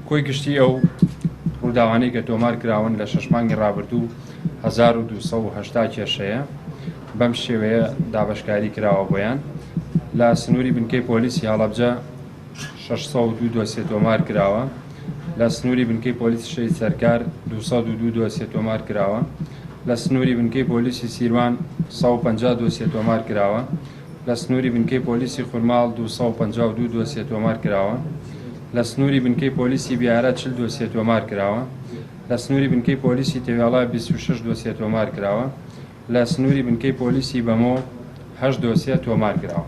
کۆی گشتی ئەو ڕووداوانەی کە تۆمار کراون لە 6 مانگی ڕابردوو 1280 کێشەیە بەم شێوەیە دابەشکاری کراوە بۆیان. لە سنووری بنکەی پۆلیسی هەڵەبجە 602 دۆسیە تۆمار کراوە، لە سنووری بنکەی پۆلیسی شەید سەرکار 202 دۆسیە تۆمار کراوە، لە سنووری بنکەی پۆلیسی سیروان 150 دۆسیە تۆمار کراوە، لە سنووری بنکەی پۆلیسی خورماڵ 252 دۆسیە تۆمار کراوە، لە سنووری بنکەی پۆلیسی بیارە 40 دۆسیە تۆمار کراوە، لە سنووری بنکەی پۆلیسی تێوێڵا 26 دۆسیە تۆمار کراوە، لە سنووری بنکەی پۆلیسی بەمۆ 8 دۆسیە تۆمار کراوە.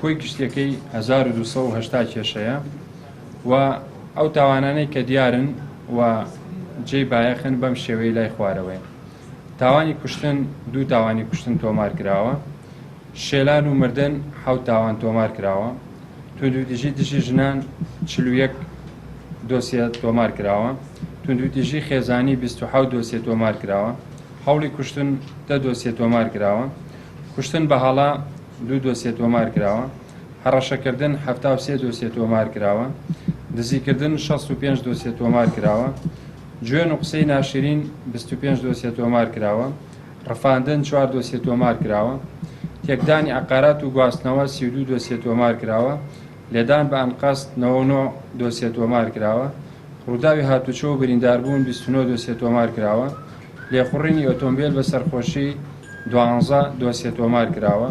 کۆی گشتیەکەی 1280 کێشەیە و ئەو تاوانانەی کە دیارن و جێی بایەخن بەم شێوەی لای خوارەوەی. تاوانی کوشتن 2 تاوانی کوشتن تۆمار کراوە، شێلان و مردن 7 تاوان تۆمار کراوە، توندوتیژی دژی ژنان 41 دۆسیە تۆمار کراوە، توندوتیژی خێزانی 27 دۆسیە تۆمار کراوە، هەوڵی کوشتن 10 دۆسیە تۆمار کراوە، کوشتن بە هەڵا 2 دۆسیە تۆمار کراوە، هەڕەشەکردن 73 دۆسیە تۆمار کراوە، دزیکردن 65 دۆسیە تۆمار کراوە، گوێن و قسەی ناشرین 25 دۆسیە تۆمار کراوە، ڕفاندن 4 دۆسیە تۆمار کراوە، تێکدانی عقارات و گواستنەوە 32 دۆسیە تۆمار کراوە، لێدان بە ئەنقەست 99 دۆسیە تۆمار کراوە، ڕووداوی هاتوچۆ و برینداربوون 29 دۆسیە تۆمار کراوە، لێخوڕینی ئۆتۆمبیل بە سەرخۆشی 12 دۆسیە تۆمار کراوە.